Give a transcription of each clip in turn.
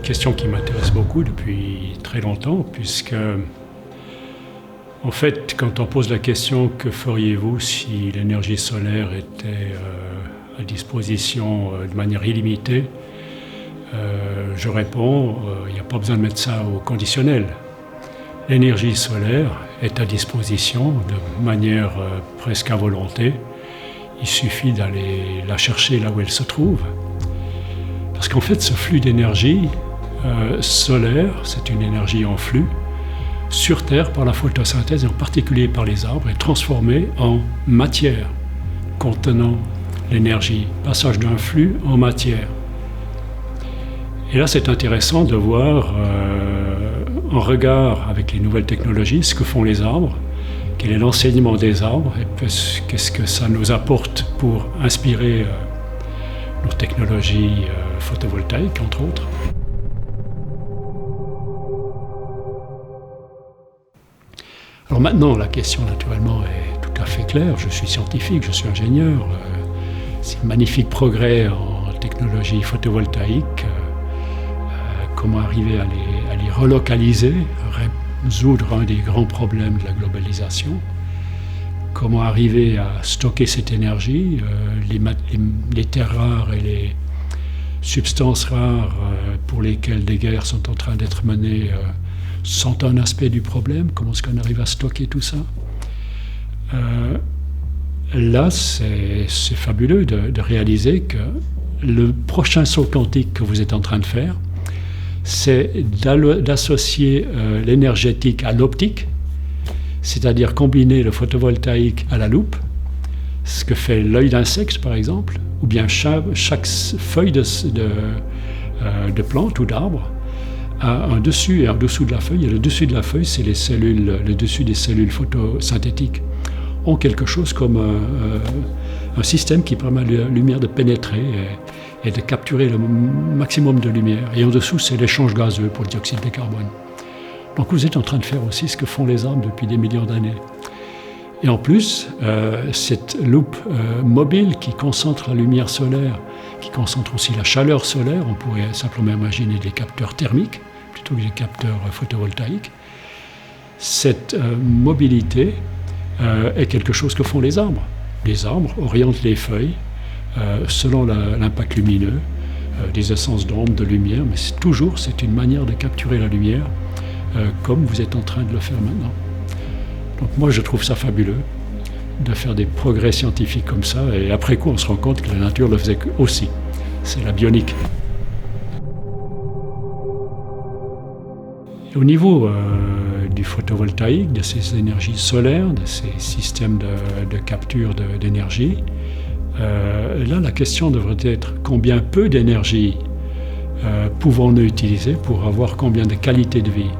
question qui m'intéresse beaucoup depuis très longtemps, puisque, en fait, quand on pose la question « Que feriez-vous si l'énergie solaire était à disposition de manière illimitée ?» je réponds « Il n'y a pas besoin de mettre ça au conditionnel. L'énergie solaire est à disposition de manière presque à volonté. Il suffit d'aller la chercher là où elle se trouve. » Parce qu'en fait, ce flux d'énergie solaire, c'est une énergie en flux, sur Terre par la photosynthèse et en particulier par les arbres, est transformée en matière contenant l'énergie. Passage d'un flux en matière. Et là, c'est intéressant de voir en regard avec les nouvelles technologies ce que font les arbres, quel est l'enseignement des arbres et qu'est-ce que ça nous apporte pour inspirer nos technologies photovoltaïques, entre autres. Alors maintenant, la question naturellement est tout à fait claire. Je suis scientifique, je suis ingénieur. C'est un magnifique progrès en technologie photovoltaïque. Comment arriver à les relocaliser, résoudre un des grands problèmes de la globalisation. Comment arriver à stocker cette énergie, les terres rares et les substances rares pour lesquelles des guerres sont en train d'être menées sont un aspect du problème. Comment est-ce qu'on arrive à stocker tout ça? Là, c'est fabuleux de réaliser que le prochain saut quantique que vous êtes en train de faire, c'est d'associer l'énergétique à l'optique, c'est-à-dire combiner le photovoltaïque à la loupe, ce que fait l'œil d'insecte par exemple, ou bien chaque feuille de plante ou d'arbre a un dessus et un dessous de la feuille, et le dessus de la feuille, c'est les cellules, le dessus des cellules photosynthétiques, ont quelque chose comme un système qui permet à la lumière de pénétrer et de capturer le maximum de lumière. Et en dessous, c'est l'échange gazeux pour le dioxyde de carbone. Donc vous êtes en train de faire aussi ce que font les arbres depuis des millions d'années. Et en plus, cette loupe mobile qui concentre la lumière solaire, qui concentre aussi la chaleur solaire, on pourrait simplement imaginer des capteurs thermiques plutôt que des capteurs photovoltaïques. Cette mobilité est quelque chose que font les arbres. Les arbres orientent les feuilles selon l'impact lumineux, des essences d'ombre, de lumière, mais c'est une manière de capturer la lumière comme vous êtes en train de le faire maintenant. Donc moi je trouve ça fabuleux de faire des progrès scientifiques comme ça, et après coup on se rend compte que la nature le faisait aussi. C'est la bionique. Et au niveau du photovoltaïque, de ces énergies solaires, de ces systèmes de capture d'énergie, là la question devrait être combien peu d'énergie pouvons-nous utiliser pour avoir combien de qualité de vie,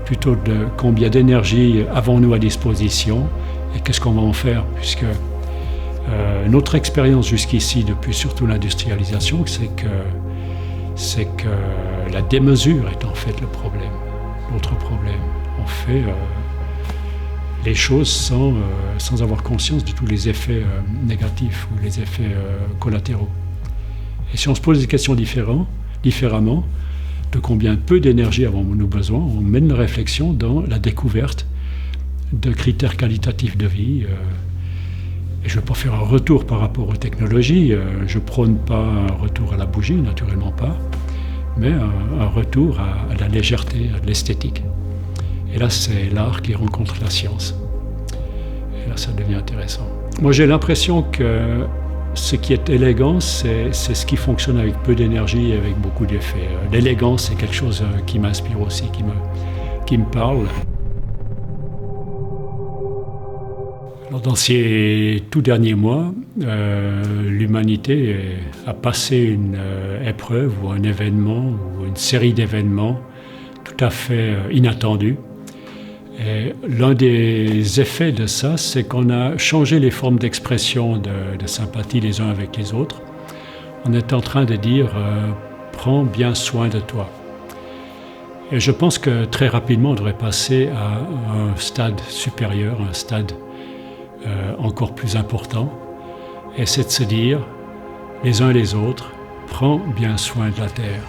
plutôt de combien d'énergie avons-nous à disposition et qu'est-ce qu'on va en faire, puisque notre expérience jusqu'ici, depuis surtout l'industrialisation, c'est que la démesure est en fait le problème, l'autre problème. On fait les choses sans avoir conscience de tous les effets négatifs ou les effets collatéraux. Et si on se pose des questions différemment, de combien peu d'énergie avons-nous besoin, on mène la réflexion dans la découverte de critères qualitatifs de vie. Et je ne vais pas faire un retour par rapport aux technologies, je ne prône pas un retour à la bougie, naturellement pas, mais un retour à la légèreté, à l'esthétique. Et là, c'est l'art qui rencontre la science. Et là, ça devient intéressant. Moi, j'ai l'impression que ce qui est élégant, c'est ce qui fonctionne avec peu d'énergie et avec beaucoup d'effets. L'élégance, c'est quelque chose qui m'inspire aussi, qui me parle. Alors, dans ces tout derniers mois, l'humanité a passé une épreuve ou un événement ou une série d'événements tout à fait inattendus. Et l'un des effets de ça, c'est qu'on a changé les formes d'expression de sympathie les uns avec les autres. On est en train de dire « prends bien soin de toi ». Et je pense que très rapidement, on devrait passer à un stade supérieur, un stade encore plus important. Et c'est de se dire, les uns et les autres, prends bien soin de la terre.